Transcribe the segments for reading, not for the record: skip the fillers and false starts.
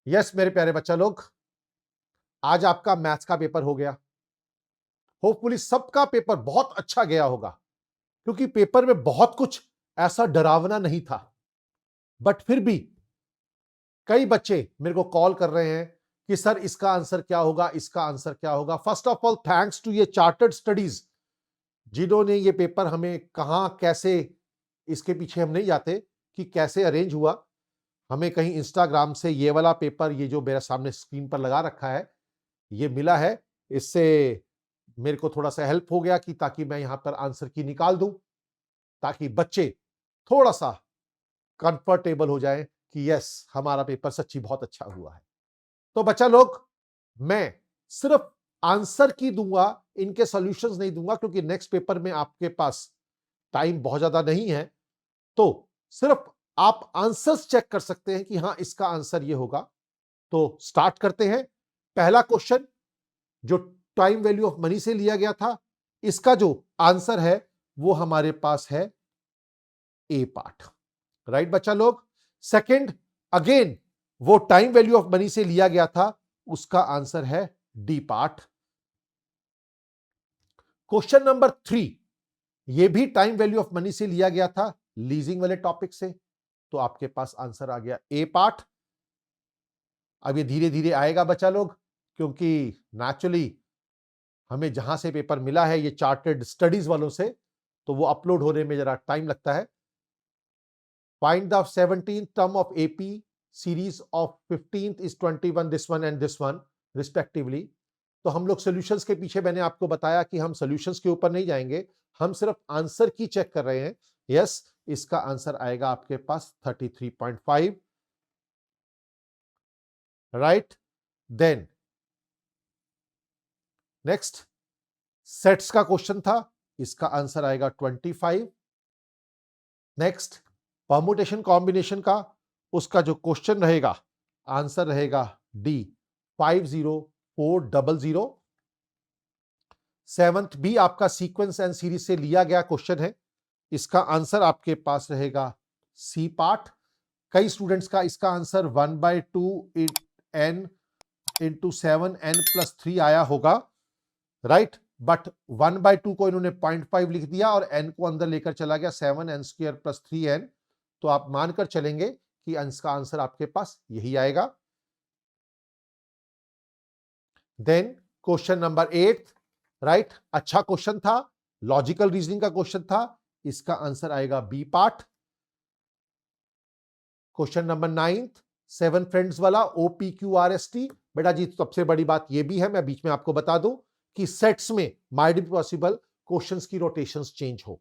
Yes मेरे प्यारे बच्चा लोग, आज आपका मैथ्स का पेपर हो गया। होपफुली सबका पेपर बहुत अच्छा गया होगा, क्योंकि पेपर में बहुत कुछ ऐसा डरावना नहीं था। बट फिर भी कई बच्चे मेरे को कॉल कर रहे हैं कि सर इसका आंसर क्या होगा, इसका आंसर क्या होगा। First of all thanks to ये चार्टर्ड स्टडीज, जिन्होंने ये पेपर हमें कहां कैसे, इसके पीछे हम नहीं जाते कि कैसे अरेंज हुआ। हमें कहीं इंस्टाग्राम से ये वाला पेपर, ये जो मेरे सामने स्क्रीन पर लगा रखा है, ये मिला है। इससे मेरे को थोड़ा सा हेल्प हो गया कि ताकि मैं यहां पर आंसर की निकाल दूं, ताकि बच्चे थोड़ा सा कंफर्टेबल हो जाए कि यस हमारा पेपर सच्ची बहुत अच्छा हुआ है। तो बच्चा लोग, मैं सिर्फ आंसर की दूंगा, इनके सॉल्यूशंस नहीं दूंगा, क्योंकि नेक्स्ट पेपर में आपके पास टाइम बहुत ज्यादा नहीं है। तो सिर्फ आप आंसर्स चेक कर सकते हैं कि हां इसका आंसर ये होगा। तो स्टार्ट करते हैं। पहला क्वेश्चन जो टाइम वैल्यू ऑफ मनी से लिया गया था, इसका जो आंसर है वो हमारे पास है ए पार्ट। राइट बच्चा लोग। सेकंड, अगेन वो टाइम वैल्यू ऑफ मनी से लिया गया था, उसका आंसर है डी पार्ट। क्वेश्चन नंबर 3, ये भी टाइम वैल्यू ऑफ मनी से लिया गया था, लीजिंग वाले टॉपिक से, तो आपके पास आंसर आ गया ए पार्ट। अब ये धीरे धीरे आएगा बच्चा लोग, क्योंकि नेचुरली हमें जहां से पेपर मिला है ये चार्टर्ड स्टडीज वालों से, तो वो अपलोड होने में जरा टाइम लगता है। Find the 17th term of AP series of 15th is 21, this one and this one respectively. तो हम लोग सॉल्यूशंस के पीछे, मैंने आपको बताया कि हम सॉल्यूशंस के ऊपर नहीं जाएंगे, हम सिर्फ आंसर की चेक कर रहे हैं। यस, इसका आंसर आएगा आपके पास 33.5। राइट, देन नेक्स्ट सेट्स का क्वेश्चन था, इसका आंसर आएगा 25। नेक्स्ट परमुटेशन कॉम्बिनेशन का, उसका जो क्वेश्चन रहेगा, आंसर रहेगा डी 50400। सेवंथ भी आपका सीक्वेंस एंड सीरीज से लिया गया क्वेश्चन है, इसका आंसर आपके पास रहेगा सी पार्ट। कई स्टूडेंट्स का इसका आंसर 1/2 n इंटू 7n+3 आया होगा। राइट, बट 1/2 को इन्होंने 0.5 लिख दिया और n को अंदर लेकर चला गया, 7n² + 3n। तो आप मानकर चलेंगे कि इसका आंसर आपके पास यही आएगा। देन क्वेश्चन नंबर 8, राइट, अच्छा क्वेश्चन था, लॉजिकल रीजनिंग का क्वेश्चन था, इसका आंसर आएगा B part. Question number 9, 7 friends वाला OPQRST। बेटा जी सबसे बड़ी बात यह भी है, मैं बीच में आपको बता दूं कि सेट्स में माइट बी पॉसिबल क्वेश्चंस की रोटेशंस चेंज हो।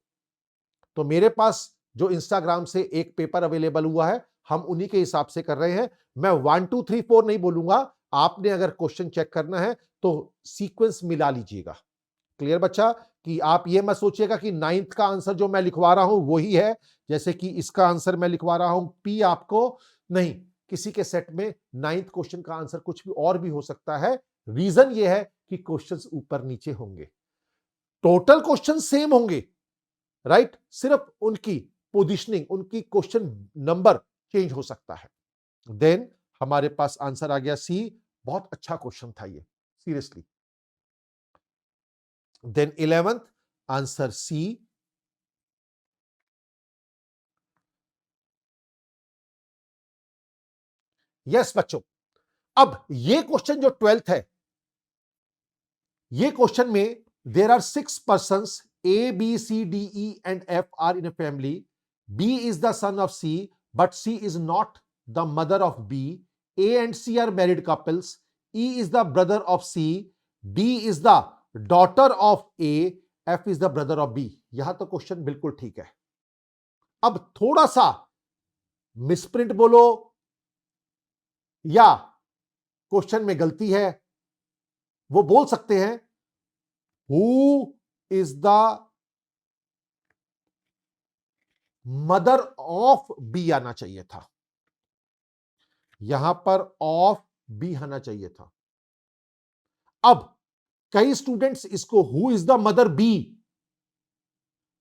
तो मेरे पास जो इंस्टाग्राम से एक पेपर अवेलेबल हुआ है, हम उन्हीं के हिसाब से कर रहे हैं। मैं 1 2 3 4 नहीं बोलूंगा, आपने अगर क्वेश्चन चेक करना है तो सीक्वेंस मिला लीजिएगा। क्लियर बच्चा, कि आप ये मत सोचिएगा कि 9th का आंसर जो मैं लिखवा रहा हूं वही है, जैसे कि इसका आंसर मैं लिखवा रहा हूं पी, आपको नहीं, किसी के सेट में 9th क्वेश्चन का आंसर कुछ भी और भी हो सकता है। रीजन ये है कि क्वेश्चंस ऊपर नीचे होंगे, टोटल क्वेश्चन सेम होंगे, राइट, सिर्फ उनकी पोजीशनिंग, उनकी क्वेश्चन नंबर चेंज हो सकता है। देन हमारे पास आंसर आ गया सी। बहुत अच्छा क्वेश्चन था ये, seriously. Then 11th answer C. Yes बच्चों, अब ये क्वेश्चन जो 12th है, ये क्वेश्चन में there are 6 persons, A, B, C, D, E and F are in a family. B is the son of C, but C is not the mother of B. A and C are married couples. E is the brother of C. D is the daughter of A. F is the brother of B. यहां तो question बिल्कुल ठीक है। अब थोड़ा सा misprint बोलो या क्वेश्चन में गलती है, वो बोल सकते हैं who is the mother of B आना चाहिए था, यहां पर ऑफ बी आना चाहिए था। अब कई स्टूडेंट्स इसको who is the mother B,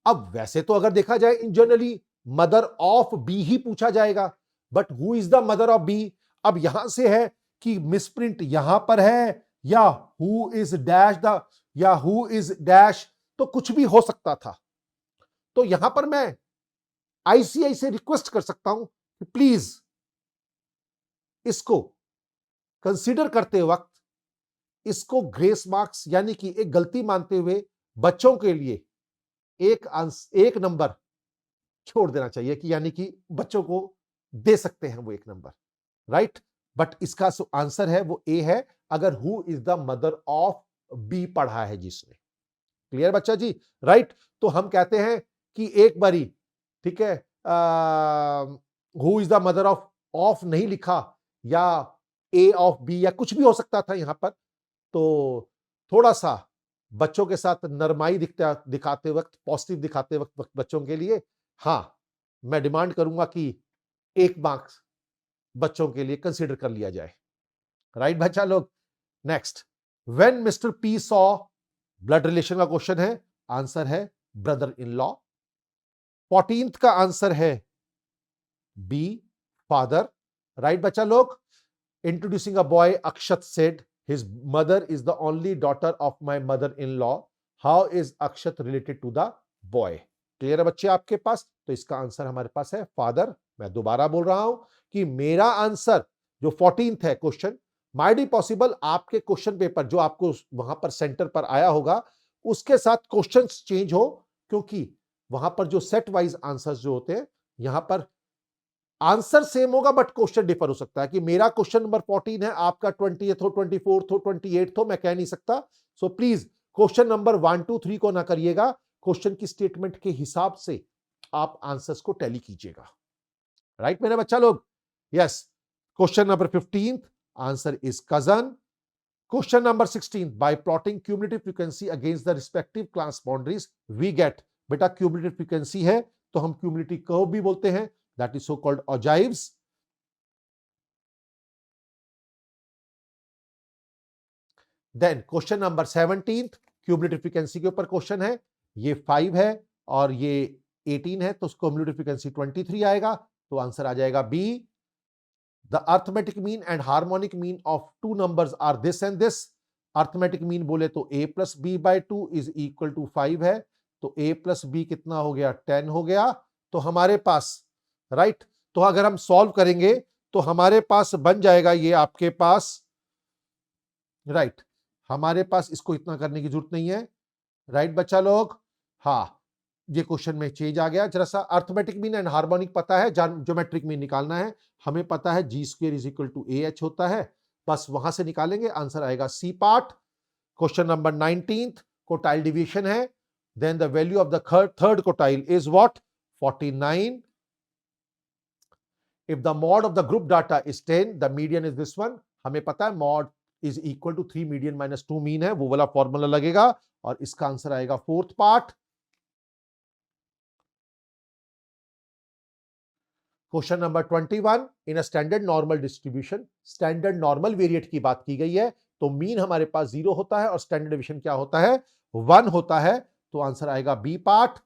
अब वैसे तो अगर देखा जाए in generally mother of B ही पूछा जाएगा, but who is the mother of B, अब यहां से है कि मिसप्रिंट यहां पर है या हु इज डैश द या हु इज डैश, तो कुछ भी हो सकता था। तो यहां पर मैं आईसीआई से रिक्वेस्ट कर सकता हूं कि प्लीज इसको कंसीडर करते वक्त इसको ग्रेस मार्क्स यानी कि एक गलती मानते हुए बच्चों के लिए एक नंबर छोड़ देना चाहिए, कि यानी कि बच्चों को दे सकते हैं वो एक नंबर, राइट। बट इसका आंसर है वो ए है, अगर who is the mother of B पढ़ा है जिसने। क्लियर बच्चा जी, राइट। तो हम कहते हैं कि एक बारी, ठीक है, who is the mother of नहीं लिखा, या ए ऑफ बी या कुछ भी हो सकता था यहां पर। तो थोड़ा सा बच्चों के साथ नरमाई दिखाते वक्त, पॉजिटिव दिखाते वक्त बच्चों के लिए, हां, मैं डिमांड करूंगा कि एक मार्क्स बच्चों के लिए कंसीडर कर लिया जाए, राइट बच्चा लोग। Next, when mister P saw, blood relation का क्वेश्चन है, आंसर है ब्रदर इन लॉ। 14th का आंसर है बी, फादर, राइट बच्चा लोग। Introducing a boy, Akshat said his mother is the only daughter of my mother-in-law. How is Akshat related to the boy? Clear है बच्चे आपके पास? तो इसका आंसर हमारे पास है फादर। मैं दोबारा बोल रहा हूं कि मेरा आंसर जो 14th है क्वेश्चन, माइट बी पॉसिबल आपके क्वेश्चन पेपर जो आपको वहां पर सेंटर पर आया होगा उसके साथ क्वेश्चंस चेंज हो, क्योंकि वहां पर जो सेट वाइज आंसर्स जो होते हैं, यहां पर आंसर सेम होगा बट क्वेश्चन डिफर हो सकता है, कि मेरा क्वेश्चन नंबर 14 है, आपका 20th हो, 24th हो, 28th हो, मैं कह नहीं सकता। सो प्लीज क्वेश्चन नंबर 1 2 3 को ना करिएगा, क्वेश्चन की स्टेटमेंट के हिसाब से आप आंसर्स को टैली कीजिएगा, राइट मेरे बच्चा लोग। Yes, question number 15 answer is cousin. Question number 16, by plotting cumulative frequency against the respective class boundaries we get, बेटा क्यूमुलेटिव फ्रीक्वेंसी है तो हम क्यूमुलेटिव कर्व भी बोलते हैं, that is so called ogives. Then question number 17 cumulative frequency के ऊपर question है, ये 5 है और ये 18 है, तो क्यूमुलेटिव फ्रीक्वेंसी 23 आएगा, तो आंसर आ जाएगा B. The arithmetic mean and harmonic mean of two numbers are this and this. Arithmetic mean बोले तो a plus B by 2 is equal to 5 है, तो a प्लस बी कितना हो गया, 10 हो गया। तो हमारे पास, राइट, तो अगर हम सॉल्व करेंगे तो हमारे पास बन जाएगा ये आपके पास, राइट, हमारे पास इसको इतना करने की जरूरत नहीं है, राइट बच्चा लोग। हाँ, ये क्वेश्चन में चेंज आ गया जरा सा। अर्थमेटिक मीन एंड हार्मोनिक पता है, ज्योमेट्रिक मीन निकालना है, हमें पता है G square is equal to A H होता है, बस वहां से निकालेंगे, आंसर आएगा C part. Question number 19 quartile division है, then the value of the third quartile is what, 49। If the mode of the group data is 10, the median is this one, हमें पता है mode is equal to 3 median minus 2 mean है, वो वाला formula लगेगा, और इसका आंसर आएगा fourth part. Question number 21, in a standard normal distribution, standard normal variate की बात की गई है, तो मीन हमारे पास 0 होता है और स्टैंडर्ड डिवीजन क्या होता है, 1 होता है, तो आंसर आएगा बी पार्ट।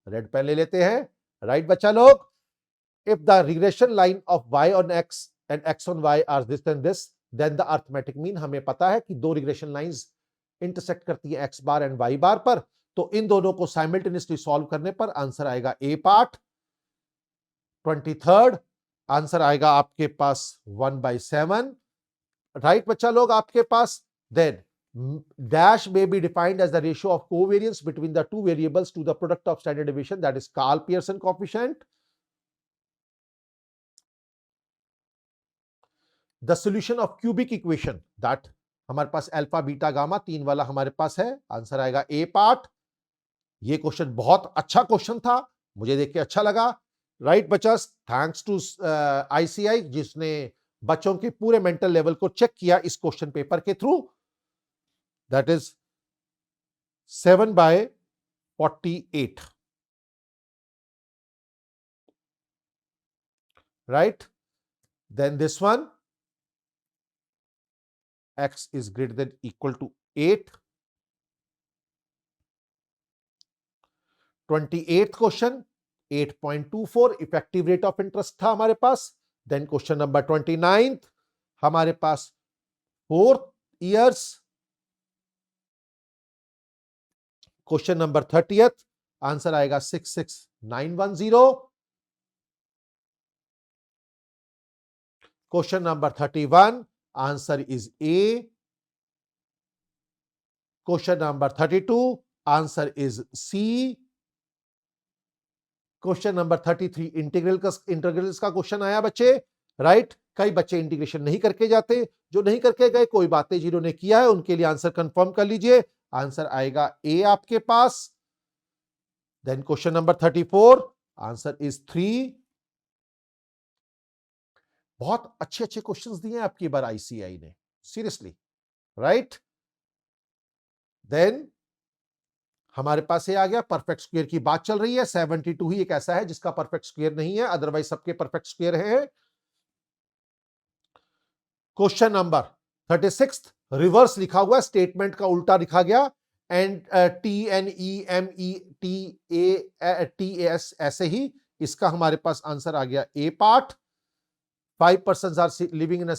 रेड पेन ले लेते हैं, राइट बच्चा लोग। If the regression line of y on x and x on y are this and this, then the arithmetic mean, हमें पता है कि दो रिग्रेशन लाइंस इंटरसेक्ट करती है x बार एंड y बार पर, तो इन दोनों को साइमल्टेनियसली सॉल्व करने पर आंसर आएगा ए पार्ट। 23rd आंसर आएगा आपके पास 1/7, राइट बच्चा लोग आपके पास। Then dash may be defined as the ratio of covariance between the two variables to the product of standard deviation, that is Karl Pearson coefficient. The solution of cubic equation, that हमारे पास alpha beta gamma 3 वाला हमारे पास है, answer आएगा ए part. ये question बहुत अच्छा question था, मुझे देख के अच्छा लगा, राइट बच्चस। थैंक्स टू आईसीआई जिसने बच्चों के पूरे मेंटल लेवल को चेक किया इस क्वेश्चन पेपर के through, that is 7/48, right. Then this one, x is greater than equal to 8। 28th question, 8.24 effective rate of interest था हमारे पास, देन क्वेश्चन नंबर 29 हमारे पास 4 years. Question number 30th answer आएगा 66910. Question number 31 answer is A. Question number 32 answer is C. Question number 33 integrals का question आया बच्चे, right. कई बच्चे इंटीग्रेशन नहीं करके जाते, जो नहीं करके गए कोई बात नहीं, जिन्होंने किया है उनके लिए आंसर कंफर्म कर लीजिए. आंसर आएगा ए आपके पास. Then question number 34 answer is 3. बहुत अच्छे अच्छे क्वेश्चंस दिए हैं आपकी बार आईसीआई ने, सीरियसली, राइट. देन हमारे पास ये आ गया परफेक्ट स्क्वायर की बात चल रही है. 72 ही एक ऐसा है जिसका परफेक्ट स्क्वायर नहीं है, अदरवाइज सबके परफेक्ट स्क्वायर है. क्वेश्चन नंबर 36 रिवर्स लिखा हुआ है, स्टेटमेंट का उल्टा लिखा गया. एंड TNEMETAS ऐसे ही इसका हमारे पास आंसर आ गया ए part. 5 persons are living in a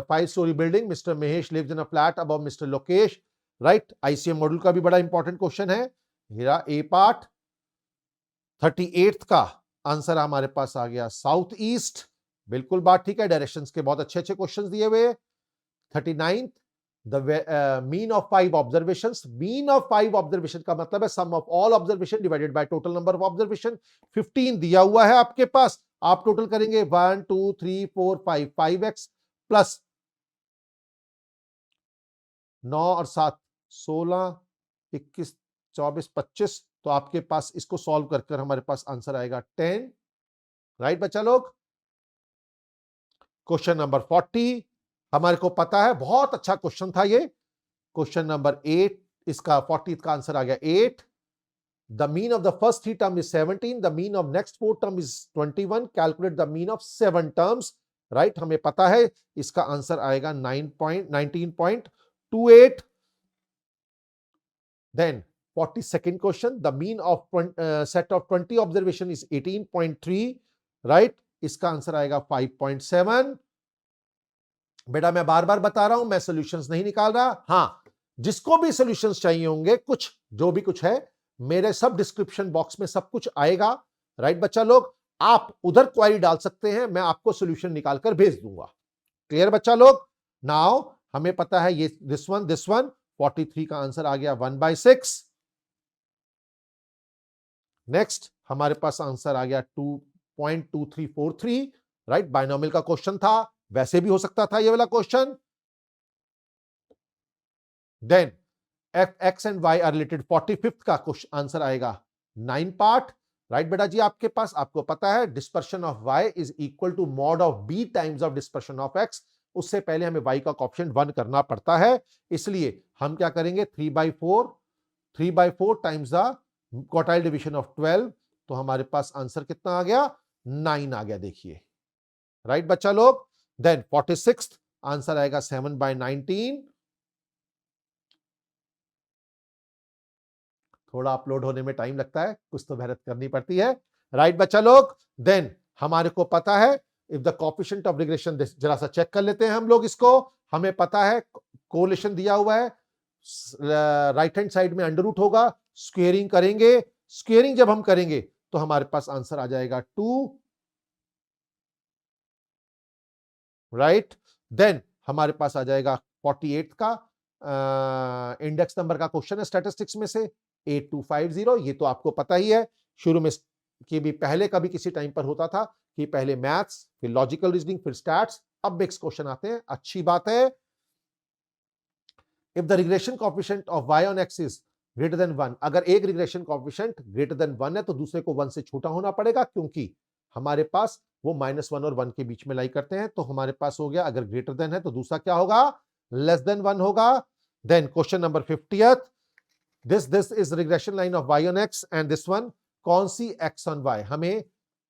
5-story building. Mr. Mahesh lives in a flat above Mr. Lokesh. Right. ICM module का भी बड़ा इंपॉर्टेंट क्वेश्चन है. हीरा ए पार्ट. 38th का आंसर हमारे पास आ गया साउथ ईस्ट. बिल्कुल बात ठीक है, डायरेक्शंस के बहुत अच्छे अच्छे क्वेश्चंस दिए हुए. 39th the mean of 5 observations. Mean of 5 observation का मतलब है sum of all observation divided by total number of observation. 15 दिया हुआ है आपके पास. आप टोटल करेंगे 1 2 3 4 5 5x प्लस 9 और 7 16 21 24 25. तो आपके पास इसको सॉल्व कर हमारे पास आंसर आएगा 10. राइट बच्चा लोग. क्वेश्चन नंबर 40 हमारे को पता है, बहुत अच्छा क्वेश्चन था ये. क्वेश्चन नंबर 8 इसका 40th का आंसर आ गया 8. The mean of the first 3 term is 17. The mean of next 4 term is 21. Calculate the mean of 7 terms. Right? हमें पता है इसका आंसर आएगा 19.28. Then 42nd question. The mean of set of 20 observation is 18.3. Right? इसका answer आएगा 5.7. बेटा मैं बार बार बता रहा हूं, मैं सॉल्यूशंस नहीं निकाल रहा. हाँ, जिसको भी सॉल्यूशंस चाहिए होंगे, कुछ जो भी कुछ है मेरे सब डिस्क्रिप्शन बॉक्स में सब कुछ आएगा. राइट बच्चा लोग, आप उधर क्वेरी डाल सकते हैं, मैं आपको सॉल्यूशन निकालकर भेज दूंगा. क्लियर बच्चा लोग. नाउ हमें पता है ये दिस वन 43 का आंसर आ गया 1/6. नेक्स्ट हमारे पास आंसर आ गया 2.2343. राइट, बाइनोमियल का क्वेश्चन था, वैसे भी हो सकता था ये वाला question. Then x and y are related. 45th का क्वेश्चन आंसर आएगा 9 पार्ट. राइट बेटा जी, आपके पास आपको पता है dispersion of y is equal to mod of b times of dispersion of x. उससे पहले हमें y का कोएफिशिएंट 1 करना पड़ता है, इसलिए हम क्या करेंगे 3/4 times the quartile division of 12. तो हमारे पास आंसर कितना आ गया 9 आ गया. देखिए राइट बच्चा लोग. देन 46th आंसर आएगा 7/19. थोड़ा अपलोड होने में टाइम लगता है, कुछ तो मेहनत करनी पड़ती है. राइट बच्चा लोग. देन हमारे को पता है if the coefficient of regression, जरा सा चेक कर लेते हैं हम लोग इसको. हमें पता है कोरिलेशन दिया हुआ है, राइट हैंड साइड में अंडर रूट होगा. स्क्वेयरिंग करेंगे, स्क्वेयरिंग जब हम करेंगे तो हमारे पास आंसर आ जाएगा 2. राइट. देन हमारे पास आ जाएगा 48 का इंडेक्स नंबर का क्वेश्चन है स्टैटिस्टिक्स में से 8250. ये तो आपको पता ही है, शुरू में कि भी पहले कभी किसी टाइम पर होता था कि पहले मैथ्स फिर लॉजिकल रीजनिंग फिर स्टैट्स, अब मिक्स क्वेश्चन आते हैं. अच्छी बात है. If the regression coefficient of y on x is greater than 1, अगर एक रिग्रेशन कोएफिशिएंट ग्रेटर देन 1 है तो दूसरे को 1 से छोटा होना पड़ेगा, क्योंकि हमारे पास वो -1 और 1 के बीच में लाई करते हैं. तो हमारे पास हो गया अगर ग्रेटर देन है तो दूसरा क्या होगा लेस देन 1 होगा. Then question number 50th. This is regression line of y on x and this one कौन सी x on y. हमें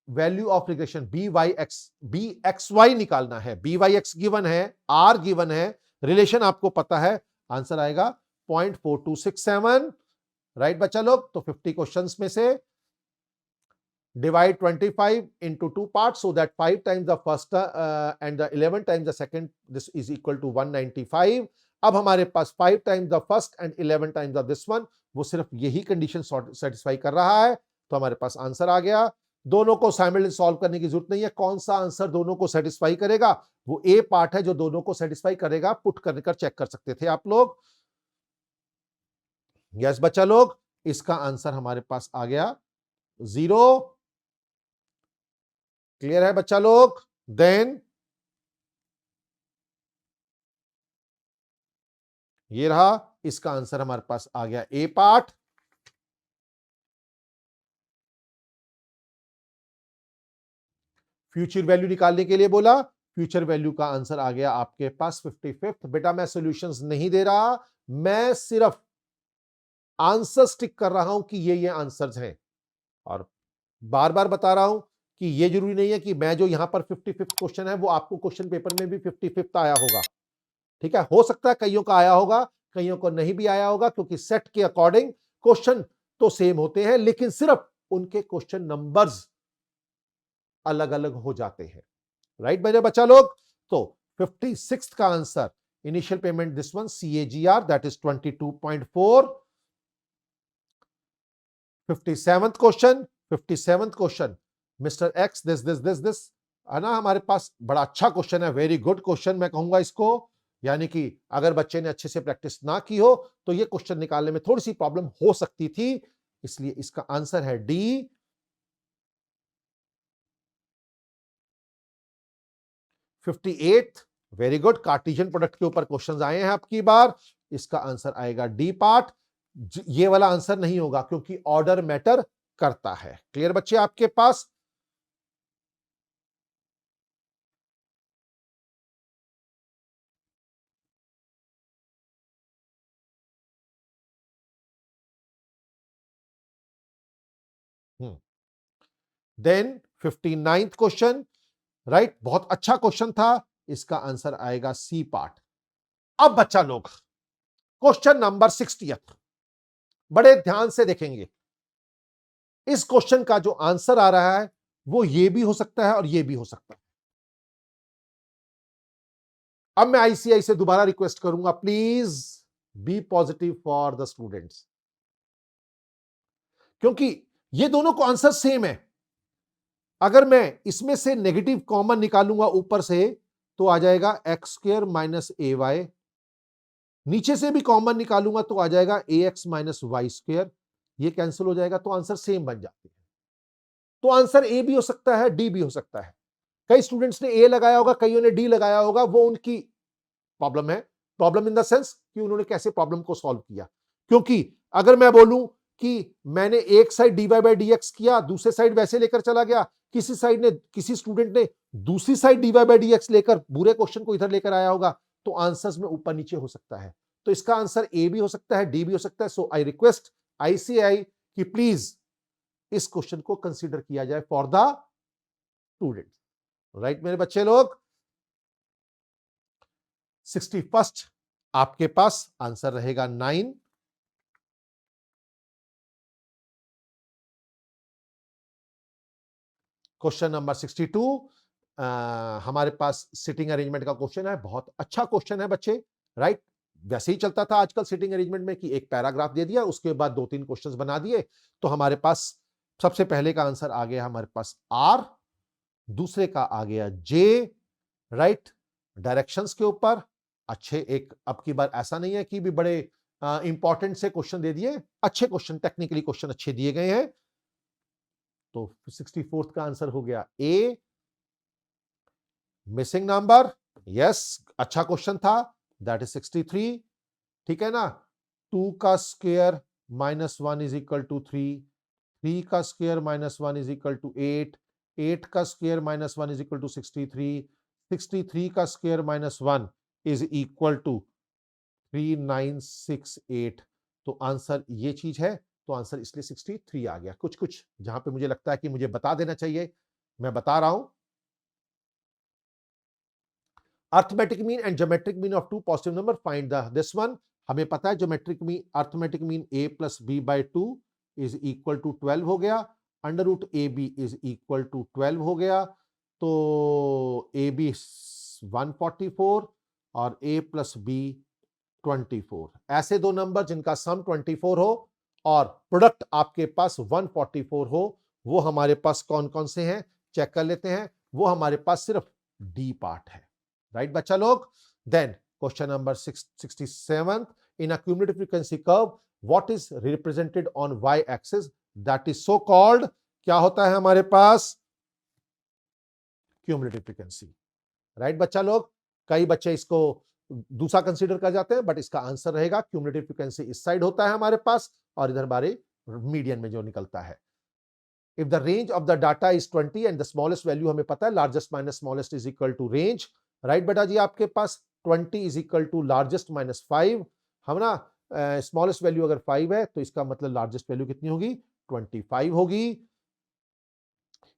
वैल्यू ऑफ रिग्रेशन bxy निकालना है. byx गिवन है, r गिवन है, रिलेशन आपको पता है. आंसर आएगा 0.4267. राइट बच्चा लोग. तो 50 क्वेश्चंस में से divide 25 into two parts so that 5 times the first and the 11 times the second, this is equal to 195. अब हमारे पास 5 times the first and 11 times the this one, वो सिर्फ यही कंडीशन सेटिस्फाई कर रहा है, तो हमारे पास आंसर आ गया। दोनों को साइमल्टेनियसली सॉल्व करने की जरूरत नहीं है। कौन सा आंसर दोनों को सेटिस्फाई करेगा, वो ए पार्ट है जो दोनों को सेटिस्फाई करेगा। पुट कर चेक कर सकते थे आप लोग। यस बच्चा लोग, इसका आंसर हमारे पास आ गया 0। क्लियर है बच्चा लोग? देन ये रहा, इसका आंसर हमारे पास आ गया ए पार्ट। फ्यूचर वैल्यू निकालने के लिए बोला, फ्यूचर वैल्यू का आंसर आ गया आपके पास 55। बेटा मैं सॉल्यूशंस नहीं दे रहा, मैं सिर्फ आंसर स्टिक कर रहा हूं कि ये आंसर्स हैं, और बार बार बता रहा हूं कि ये जरूरी नहीं है कि मैं जो यहां पर 55 क्वेश्चन है वो आपको क्वेश्चन पेपर में भी 55 आया होगा। ठीक है, हो सकता है कईयों का आया होगा, कईयों को नहीं भी आया होगा, क्योंकि सेट के अकॉर्डिंग क्वेश्चन तो सेम होते हैं, लेकिन सिर्फ उनके क्वेश्चन नंबर्स अलग अलग हो जाते हैं। राइट मेरे बच्चा लोग? तो 56 का answer initial payment this one CAGR that is 22.4। 57th question mister x this है ना, हमारे पास बड़ा अच्छा क्वेश्चन है, वेरी गुड क्वेश्चन मैं कहूंगा इसको। यानी कि अगर बच्चे ने अच्छे से प्रैक्टिस ना की हो तो ये क्वेश्चन निकालने में थोड़ी सी प्रॉब्लम हो सकती थी, इसलिए इसका आंसर है D. 58, very good, Cartesian product के ऊपर क्वेश्चंस आए हैं आपकी बार, इसका आंसर आएगा डी पार्ट। ये वाला आंसर नहीं होगा क्योंकि ऑर्डर मैटर करता है। क्लियर बच्चे आपके पास? देन 59th क्वेश्चन, राइट, बहुत अच्छा क्वेश्चन था, इसका आंसर आएगा सी पार्ट। अब बच्चा लोग क्वेश्चन नंबर 60th बड़े ध्यान से देखेंगे। इस क्वेश्चन का जो आंसर आ रहा है वो ये भी हो सकता है और ये भी हो सकता है। अब मैं ICI से दोबारा रिक्वेस्ट करूंगा, please be positive for the students, क्योंकि ये दोनों को आंसर सेम है। अगर मैं इसमें से नेगेटिव कॉमन निकालूंगा ऊपर से तो आ जाएगा x² माइनस AY, नीचे से भी कॉमन निकालूंगा तो आ जाएगा AX माइनस Y², ये कैंसिल हो जाएगा तो आंसर सेम बन जाते हैं। तो आंसर ए भी हो सकता है, डी भी हो सकता है। कई स्टूडेंट्स ने ए लगाया होगा, कईयों ने डी लगाया होगा, वो उनकी प्रॉब्लम है। प्रॉब्लम इन द सेंस कि उन्होंने कैसे प्रॉब्लम को सॉल्व किया। क्योंकि अगर मैं बोलूं कि मैंने एक साइड dy/dx किया, दूसरे साइड वैसे लेकर चला गया, किसी स्टूडेंट ने दूसरी साइड dy/dx लेकर पूरे क्वेश्चन को इधर लेकर आया होगा, तो आंसर्स में ऊपर नीचे हो सकता है। तो इसका आंसर ए भी हो सकता है, डी भी हो सकता है। सो आई रिक्वेस्ट ICI कि प्लीज इस क्वेश्चन को कंसीडर किया जाए फॉर द स्टूडेंट। राइट मेरे बच्चे लोग? 61st आपके पास आंसर रहेगा 9। क्वेश्चन नंबर 62 हमारे पास सिटिंग अरेंजमेंट का क्वेश्चन है, बहुत अच्छा क्वेश्चन है बच्चे। राइट, वैसे ही चलता था आजकल सिटिंग अरेंजमेंट में कि एक पैराग्राफ दे दिया, उसके बाद 2-3 क्वेश्चंस बना दिए। तो हमारे पास सबसे पहले का आंसर आ गया हमारे पास R, दूसरे का आ गया J, राइट, डायरेक्शंस के ऊपर अच्छे। एक अब की बार ऐसा नहीं है कि भी बड़े इंपॉर्टेंट से क्वेश्चन दे दिए, अच्छे क्वेश्चन, टेक्निकली क्वेश्चन अच्छे दिए गए हैं। तो 64th का आंसर हो गया ए। मिसिंग नंबर, यस, अच्छा क्वेश्चन था, दैट इज 63। ठीक है ना, 2 का square minus 1 is equal to 3, 3 का square minus 1 is equal to 8, 8 का square minus 1 is equal to 63, 63 का square minus 1 is equal to 3968। तो आंसर ये चीज है, तो आंसर इसलिए 63 आ गया। कुछ कुछ जहां पे मुझे लगता है कि मुझे बता देना चाहिए, मैं बता रहा हूं। Arithmetic mean and geometric mean of two positive number, find the this one. हमें पता है geometric mean, arithmetic mean a plus b by 2 is equal to 12 हो गया। Under root A B is equal to 12 हो गया, तो A B 144 और ए plus B 24। ऐसे दो नंबर जिनका सम 24 हो और प्रोडक्ट आपके पास 144 हो, वो हमारे पास कौन कौन से हैं चेक कर लेते हैं। वो हमारे पास सिर्फ डी पार्ट है, राइट बच्चा लोग। Then question number 67, in a cumulative frequency curve what is represented on Y axis, that is so called, क्या होता है हमारे पास, क्यूमुलेटिव फ्रीक्वेंसी, राइट बच्चा लोग। कई बच्चे इसको दूसरा कंसीडर कर जाते हैं, बट इसका आंसर रहेगा क्यूमुलेटिव फ्रीक्वेंसी इस साइड होता है हमारे पास, और इधर हमारे मीडियन में जो निकलता है। If the range of the data is 20 and the smallest value हमें पता है largest minus smallest is equal to range, right बेटा जी। आपके पास 20 is equal to largest minus 5, हम ना स्मॉलेस्ट वैल्यू अगर 5 है तो इसका मतलब लार्जेस्ट वैल्यू कितनी होगी, 25 होगी।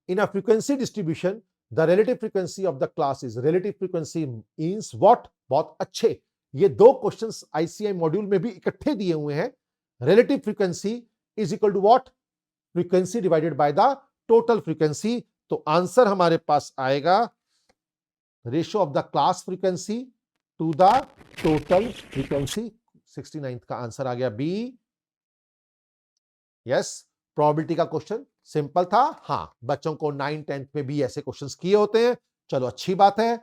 In a frequency distribution the relative frequency of the class is, relative frequency means what, बहुत अच्छे, ये दो क्वेश्चंस आईसीआई मॉड्यूल में भी इकट्ठे दिए हुए हैं। Relative frequency is equal to what, frequency divided by the total frequency, तो आंसर हमारे पास आएगा ratio of the class frequency to the total frequency. 69 का आंसर आ गया बी। यस, प्रोबेबिलिटी का क्वेश्चन सिंपल था, हां बच्चों को 9 10th में भी ऐसे क्वेश्चंस किए होते हैं, चलो अच्छी बात है,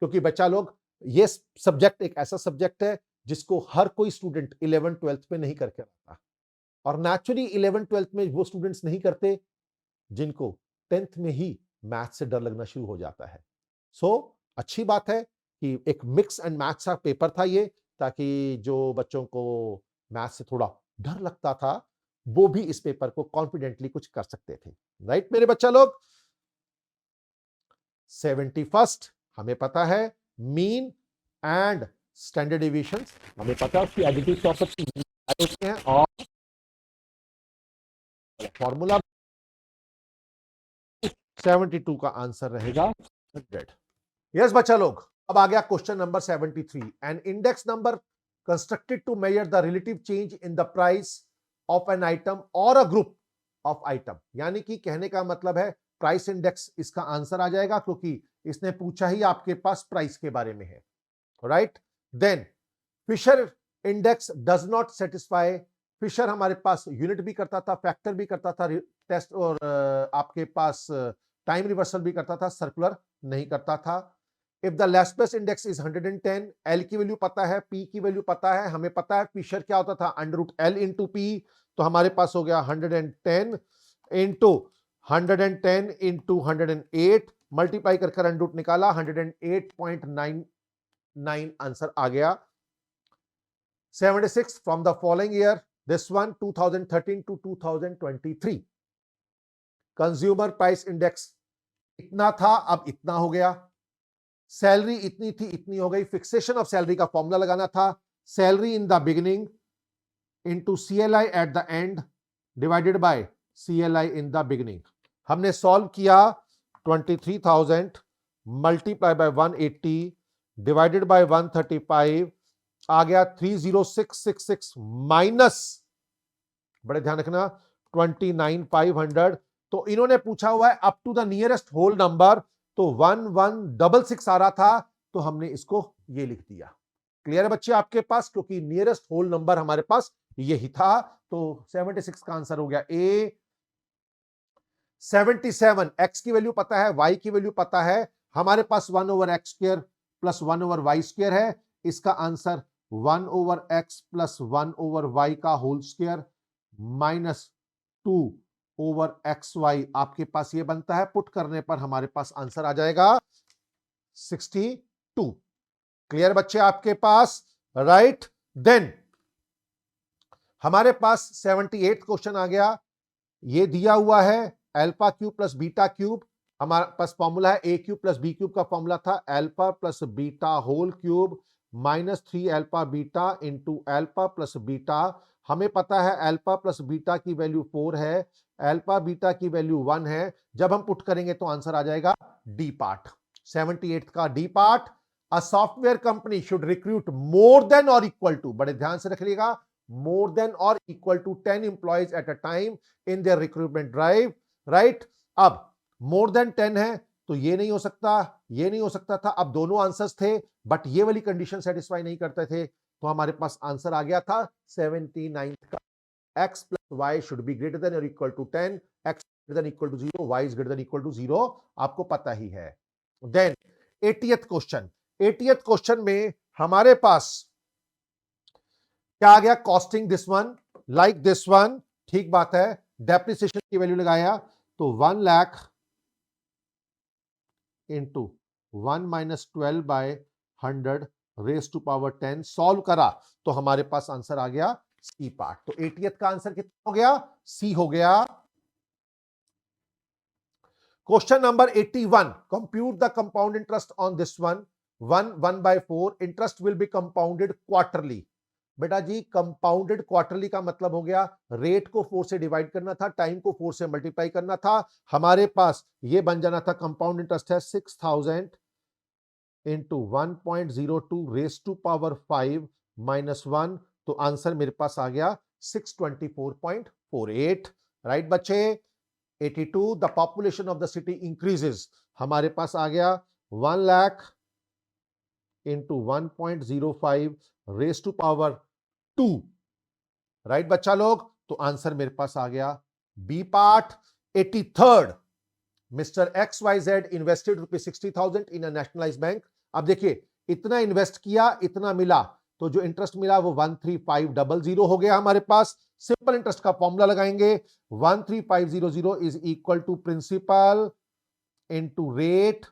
क्योंकि बच्चा लोग ये सब्जेक्ट एक ऐसा सब्जेक्ट है जिसको हर कोई स्टूडेंट 11th 12th में नहीं करके आता, और नेचुरली 11th 12th में वो स्टूडेंट्स नहीं करते जिनको 10th में ही मैथ से डर लगना शुरू हो जाता है। सो अच्छी बात है कि एक मिक्स एंड मैथ्स का पेपर था ये, ताकि जो बच्चों को मैथ से थोड़ा डर लगता था वो भी इस पेपर को कॉन्फिडेंटली कुछ कर सकते थे, राइट मेरे बच्चा लोग। 71st हमें पता है मीन एंड स्टैंडर्ड डिविएशन, हमें पता है उसकी एडिटिव प्रॉपर्टी होती है, और फॉर्मूला 72 का आंसर रहेगा 100। यस बच्चा लोग, अब आ गया question number 73, an index number constructed to measure the relative change in the price of an item और अ ग्रुप ऑफ आइटम, यानी कि कहने का मतलब है प्राइस इंडेक्स इसका आंसर आ जाएगा, क्योंकि इसने पूछा ही आपके पास प्राइस के बारे में है, right. Then Fisher index does not satisfy, Fisher हमारे पास यूनिट भी करता था, फैक्टर भी करता था, टेस्ट और आपके पास टाइम रिवर्सल भी करता था, सर्कुलर नहीं करता था। If the Laspeyres index is 110, L की वैल्यू पता है, पी की वैल्यू पता है, हमें पता है फिशर क्या होता था, under root L into P, तो हमारे पास हो गया 110 इंटू 110 इंटू 108, मल्टीप्लाई कर अंडर रूट निकाला, 108.99 आंसर आ गया। 76 from the following year, this one 2013 to 2023, consumer price index इतना था, अब इतना हो गया, सैलरी इतनी थी इतनी हो गई, फिक्सेशन ऑफ सैलरी का फॉर्मूला लगाना था, salary in the beginning into CLI at the end divided by CLI in the beginning. हमने सॉल्व किया, 23,000 मल्टीप्लाई बाय 180 डिवाइडेड बाय 135 आ गया 30666 माइनस, बड़े ध्यान रखना, 29,500। तो इन्होंने पूछा हुआ है up to the nearest whole number, तो 1166 आ रहा था, तो हमने इसको ये लिख दिया। क्लियर है बच्चे आपके पास, क्योंकि नियरेस्ट होल नंबर हमारे पास यही था, तो 76 का आंसर हो गया ए। 77, एक्स की वैल्यू पता है, वाई की वैल्यू पता है, हमारे पास 1/x square plus 1/y square है, इसका आंसर 1/x प्लस 1/y का होल स्क्वायर माइनस 2/xy आपके पास ये बनता है, पुट करने पर हमारे पास आंसर आ जाएगा 62। क्लियर बच्चे आपके पास, राइट। देन हमारे पास 78 क्वेश्चन आ गया, ये दिया हुआ है alpha cube plus beta cube, हमारे पास फॉर्मूला है A cube plus B cube का फॉर्मूला था alpha plus beta whole cube minus 3 alpha beta into alpha plus beta, हमें पता है अल्फा प्लस बीटा की वैल्यू 4 है, अल्फा बीटा की वैल्यू 1 है, जब हम पुट करेंगे तो आंसर आ जाएगा डी पार्ट, 78 का D part. A software company should recruit more than और इक्वल टू, बड़े ध्यान से रखिएगा, more than or equal to 10 employees at a time in their recruitment drive, right? अब more than 10 है तो ये नहीं हो सकता, ये नहीं हो सकता था। अब दोनों आंसर्स थे बट ये वाली कंडीशन सेटिस्फाई नहीं करते थे, तो हमारे पास आंसर आ गया था 79 का, x plus y should be greater than or equal to 10, x greater than equal to 0, y is greater than equal to 0, आपको पता ही है। Then 80th question, 80th question में हमारे पास क्या आ गया, costing this one like this one, ठीक बात है। डेप्रिसिएशन की वैल्यू लगाया तो 1 lakh into 1 minus 12 by 100 raise to power 10, solve करा तो हमारे पास आंसर आ गया सी पार्ट। तो 80th का आंसर कितना हो गया, सी हो गया। Question number 81, compute the compound interest on this one, 1/4, interest will be compounded quarterly. बेटा जी कंपाउंडेड क्वार्टरली का मतलब हो गया रेट को 4 से डिवाइड करना था, टाइम को 4 से मल्टीप्लाई करना था। हमारे पास ये बन जाना था, कंपाउंड इंटरेस्ट है 6000 into 1.02 raise to power 5 minus 1, तो आंसर मेरे पास आ गया 624.48, राइट बच्चे। 82, the population of the city increases, हमारे पास आ गया 1 lakh into 1.05 raise to power 2, right बच्चा लोग, तो आंसर मेरे पास आ गया B part. 83rd, mister XYZ invested ₹60,000 in a nationalized bank. अब देखिए इतना इन्वेस्ट किया, इतना मिला, तो जो इंटरेस्ट मिला वो 13500 हो गया हमारे पास। सिंपल इंटरेस्ट का फॉर्मूला लगाएंगे, 13500 is equal to principal into rate,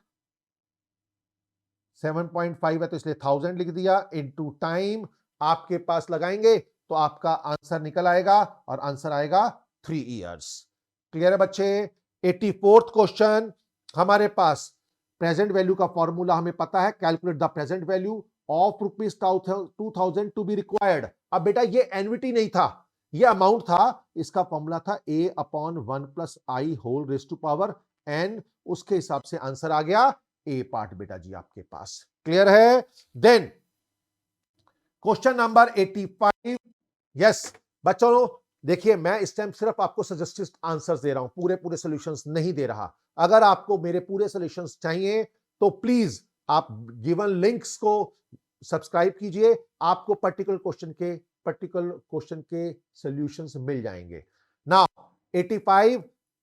7.5 है तो इसलिए 1000 लिख दिया, इनटू टाइम आपके पास लगाएंगे तो आपका आंसर निकल आएगा और आंसर आएगा 3 इयर्स। क्लियर है बच्चे। 84th क्वेश्चन, हमारे पास प्रेजेंट वैल्यू का फॉर्मूला हमें पता है, calculate the present value of ₹2000 to be required. अब बेटा ये एन्युटी नहीं था, ये अमाउंट था, इसका फॉर्मूला था A/1 + I whole raise to power n, उसके हिसाब से आंसर आ गया ए पार्ट बेटा जी आपके पास। क्लियर है। देन क्वेश्चन नंबर 85, यस बच्चों देखिए मैं इस टाइम सिर्फ आपको सजेस्टेड आंसर्स दे रहा हूं, पूरे पूरे सॉल्यूशंस नहीं दे रहा। अगर आपको मेरे पूरे सॉल्यूशंस चाहिए तो प्लीज आप गिवन लिंक्स को सब्सक्राइब कीजिए, आपको पर्टिकुलर क्वेश्चन के सॉल्यूशंस मिल जाएंगे। नाउ 85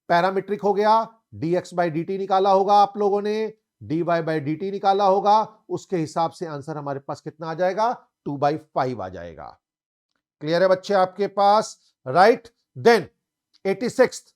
पैरामीट्रिक हो गया, dx/dt निकाला होगा आप लोगों ने, dy/dt निकाला होगा, उसके हिसाब से आंसर हमारे पास कितना आ जाएगा, 2/5 आ जाएगा। क्लियर है बच्चे आपके पास, राइट। देन 86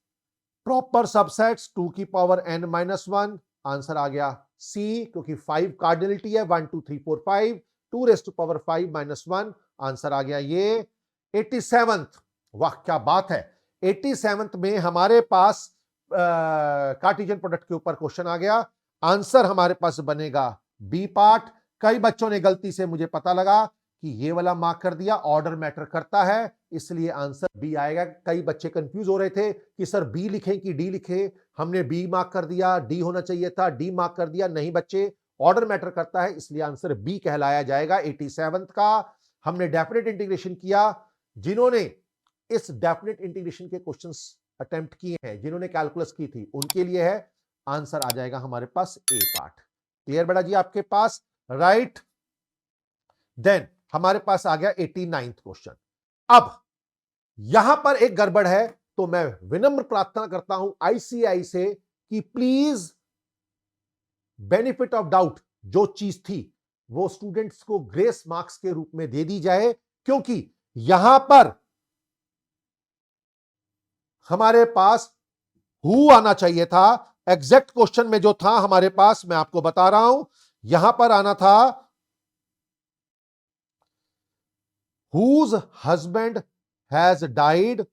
प्रॉपर सबसेट्स 2 की पावर n-1, आंसर आ गया सी, क्योंकि 5 कार्डिनलिटी है, 1 2 3 4 5, 2 रेज़ टू पावर 5 - 1, आंसर आ गया ये। 87th, वाह क्या बात है, 87th में हमारे पास कार्टेशियन प्रोडक्ट के ऊपर क्वेश्चन आ गया, आंसर हमारे पास बनेगा बी पार्ट। कई बच्चों ने गलती से, मुझे पता लगा कि ये वाला मार्क कर दिया, ऑर्डर मैटर करता है, इसलिए आंसर बी आएगा। कई बच्चे कंफ्यूज हो रहे थे कि सर बी लिखें कि डी लिखें, हमने बी मार्क कर दिया, डी होना चाहिए था, डी मार्क कर दिया। नहीं बच्चे, ऑर्डर मैटर करता है, इसलिए आंसर बी कहलाया जाएगा 87th का। हमने डेफिनेट इंटीग्रेशन किया, जिन्होंने इस डेफिनेट इंटीग्रेशन के क्वेश्चंस अटेम्प्ट किए हैं, जिन्होंने कैलकुलस की थी, उनके लिए है, आंसर आ जाएगा हमारे पास ए पार्ट। क्लियर बेटा जी आपके पास, राइट। देन हमारे पास आ गया 89th क्वेश्चन। अब यहां पर एक गड़बड़ है, तो मैं विनम्र प्रार्थना करता हूं आईसीआई से कि प्लीज बेनिफिट ऑफ डाउट जो चीज थी वो स्टूडेंट्स को ग्रेस मार्क्स के रूप में दे दी जाए, क्योंकि यहां पर हमारे पास हु आना चाहिए था। एग्जैक्ट क्वेश्चन में जो था हमारे पास, मैं आपको बता रहा हूं, यहां पर आना था whose husband has died,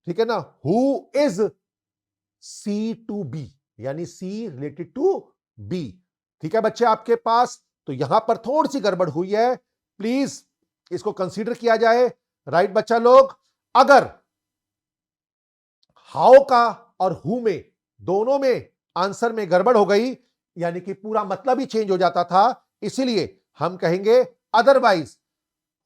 ठीक है ना, who is C to B, यानी C रिलेटेड टू B। ठीक है बच्चे आपके पास, तो यहां पर थोड़ी सी गड़बड़ हुई है, प्लीज इसको कंसीडर किया जाए, राइट बच्चा लोग। अगर हाउ का और हु में दोनों में आंसर में गड़बड़ हो गई, यानी कि पूरा मतलब ही चेंज हो जाता था, इसीलिए हम कहेंगे अदरवाइज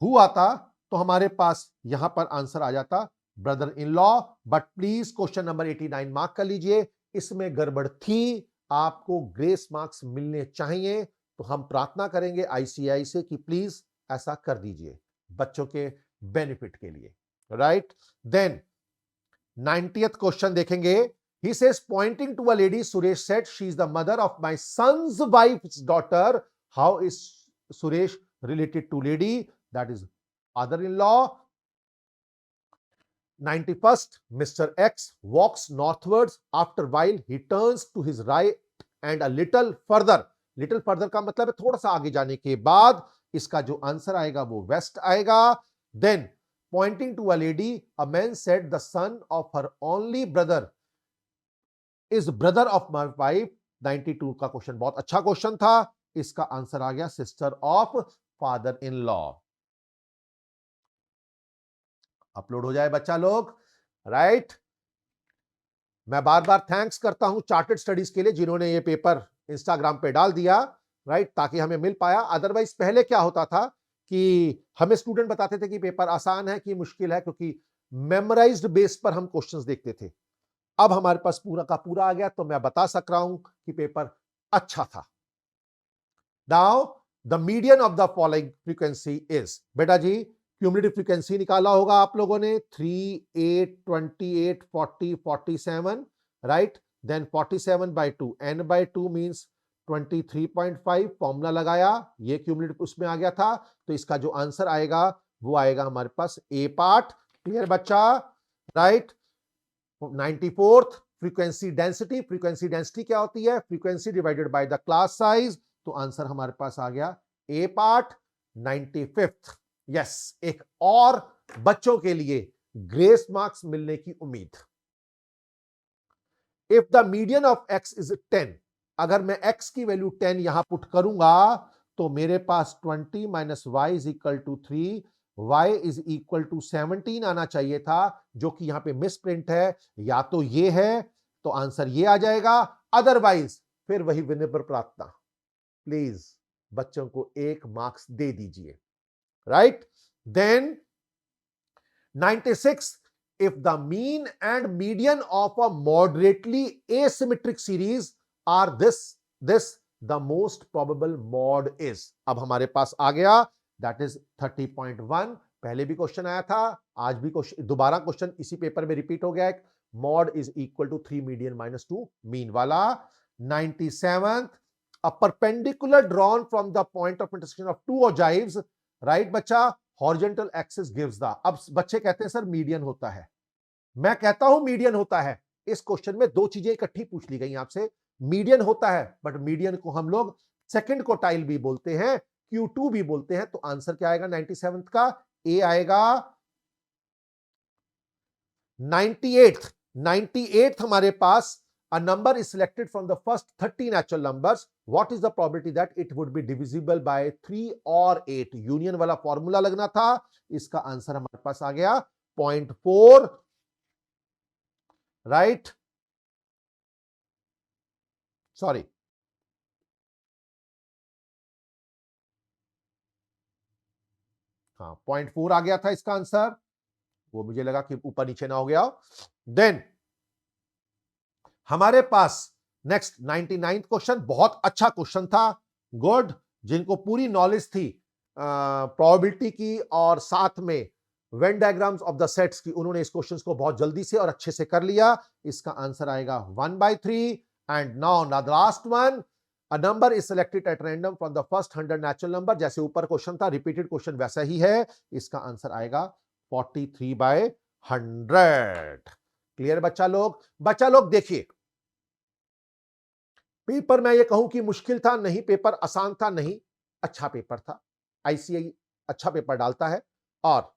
हु आता तो हमारे पास यहां पर आंसर आ जाता brother in law. But please question number 89 mark कर लीजिए, इसमें गड़बड़ थी, आपको ग्रेस मार्क्स मिलने चाहिए, तो हम प्रार्थना करेंगे आईसीआई से कि प्लीज ऐसा कर दीजिए बच्चों के बेनिफिट के लिए। राइट, देन 90th क्वेश्चन देखेंगे। He says, pointing to a lady, Suresh said, she is the mother of my son's wife's daughter. How is Suresh related to lady? That is father-in-law. 91st, Mr. X walks northwards. After a while, he turns to his right and a little further. Little further का मतलब है थोड़ा सा आगे जाने के बाद इसका जो आंसर आएगा वो वेस्ट आएगा। Then, pointing to a lady, a man said, the son of her only brother is brother of my wife। 92 का क्वेश्चन बहुत अच्छा क्वेश्चन था, इसका आंसर आ गया sister of father in law. Upload हो जाए बच्चा लोग। राइट, मैं बार बार थैंक्स करता हूं चार्टर्ड स्टडीज के लिए जिन्होंने ये पेपर इंस्टाग्राम पे डाल दिया, राइट, ताकि हमें मिल पाया। अदरवाइज पहले क्या होता था कि हमें स्टूडेंट बताते थे कि पेपर आसान है कि मुश्किल है, क्योंकि मेमोराइज्ड बेस पर हम क्वेश्चंस देखते थे। अब हमारे पास पूरा का पूरा आ गया, तो मैं बता सक रहा हूं कि पेपर अच्छा था। Now the median of the following frequency is, बेटा जी क्यूमुलेटिव फ्रीक्वेंसी निकाला होगा आप लोगों ने 3, 8, 28, 40, 47, right. Then 47/2, n/2 means 23.5, formula लगाया, ये क्यूमुलेटिव उसमें आ गया था, तो इसका जो आंसर आएगा वो आएगा हमारे पास ए पार्ट। क्लियर बच्चा, right. 94th, frequency density. Frequency density क्या होती है? Frequency divided by the class size, तो आंसर हमारे पास आ गया ए पार्ट। 95th, यस, एक और बच्चों के लिए ग्रेस मार्क्स मिलने की उम्मीद। If the median of x is 10, अगर मैं x की वैल्यू 10 यहां पुट करूंगा तो मेरे पास 20 minus Y is equal to 3, y is equal to 17 आना चाहिए था, जो कि यहां पे मिस प्रिंट है। या तो ये है तो आंसर ये आ जाएगा, अदरवाइज फिर वही विनम्र प्रार्थना, प्लीज बच्चों को 1 मार्क्स दे दीजिए। Right, then 96, if the mean and median of a moderately asymmetric series are this, the most probable mod is। अब हमारे पास आ गया, that is 30.1। पहले भी क्वेश्चन आया था, आज भी क्वेश्चन, दोबारा क्वेश्चन इसी पेपर में रिपीट हो गया है, mod is equal to 3 median minus 2 mean वाला। 97th, a perpendicular drawn from the point of intersection of two ogives, right बच्चा, हॉरिजॉन्टल एक्सिस गिव्स द। अब बच्चे कहते हैं सर मीडियन होता है, मैं कहता हूं मीडियन होता है। इस क्वेश्चन में दो चीजें इकट्ठी पूछ ली गई आपसे, मीडियन होता है, बट मीडियन को हम लोग सेकंड क्वार्टाइल भी बोलते हैं, Q2 भी बोलते हैं, तो आंसर क्या आएगा 97th का? ए आएगा। 98th हमारे पास, a number is selected from the first 30 natural numbers, what is the probability that it would be divisible by 3 or 8? Union वाला फॉर्मूला लगना था, इसका आंसर हमारे पास आ गया 0.4, राइट, सॉरी, हाँ 0.4 आ गया था इसका आंसर, वो मुझे लगा कि ऊपर नीचे ना हो गया। देन हमारे पास नेक्स्ट 99th क्वेश्चन, बहुत अच्छा क्वेश्चन था, गुड, जिनको पूरी नॉलेज थी प्रोबेबिलिटी की और साथ में Venn diagrams of the sets की, उन्होंने इस क्वेश्चन को बहुत जल्दी से और अच्छे से कर लिया। इसका आंसर आएगा 1/3। And now the last one, a number is selected at random from the first 100 natural number, जैसे ऊपर क्वेश्चन था, रिपीटेड क्वेश्चन वैसा ही है, इसका आंसर आएगा 43/100। क्लियर बच्चा लोग? बच्चा लोग देखिए, पेपर मैं ये कहूं कि मुश्किल था नहीं, पेपर आसान था नहीं, अच्छा पेपर था। आईसीआई अच्छा पेपर डालता है, और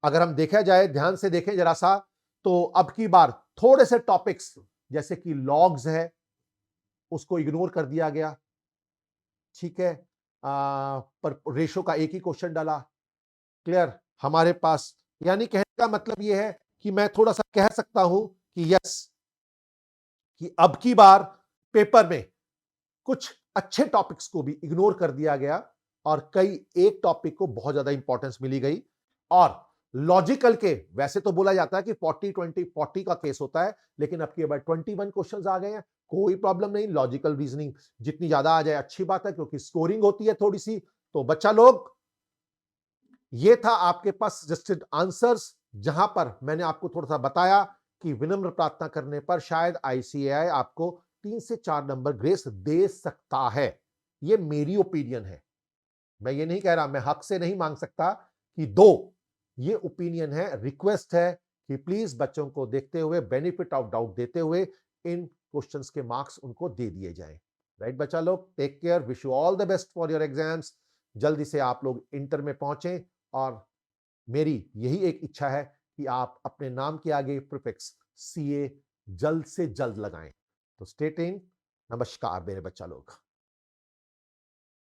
अगर हम देखा जाए, ध्यान से देखें जरा सा, तो अब की बार थोड़े से टॉपिक्स जैसे कि लॉग्स है उसको इग्नोर कर दिया गया, ठीक है, पर रेशो का एक ही क्वेश्चन डाला। क्लियर हमारे पास, यानी कहने का मतलब यह है कि मैं थोड़ा सा कह सकता हूं कि यस, कि अब की बार पेपर में कुछ अच्छे टॉपिक्स को भी इग्नोर कर दिया गया और कई एक टॉपिक को बहुत ज्यादा इंपॉर्टेंस मिली गई। और लॉजिकल के वैसे तो बोला जाता है कि 40-20-40 का केस होता है, लेकिन अब की बार 21 क्वेश्चंस आ गए हैं, कोई प्रॉब्लम नहीं। लॉजिकल रीजनिंग जितनी ज्यादा आ जाए अच्छी बात है, क्योंकि स्कोरिंग होती है थोड़ी सी। तो बच्चा लोग, ये था आपके पास सजेस्टेड आंसर्स, जहां पर मैंने आपको थोड़ा सा बताया कि विनम्र प्रार्थना करने पर शायद आईसीएआई आपको 3 से 4 नंबर ग्रेस दे सकता है। ये मेरी ओपिनियन है, मैं ये नहीं कह रहा, मैं हक से नहीं मांग सकता कि दो। ये ओपिनियन है, रिक्वेस्ट है कि प्लीज बच्चों को देखते हुए, बेनिफिट ऑफ डाउट देते हुए इन क्वेश्चंस के मार्क्स उनको दे दिए जाएं। राइट बच्चा लोग, take care, wish you all the best for your exams. जल्दी से आप लोग इंटर में पहुंचें, और मेरी यही एक इच्छा है कि आप अपने नाम के आगे प्रीफिक्स सीए जल्द से जल्द लगाएं। तो स्टे ट्यून्ड। नमस्कार मेरे बच्चा लोग।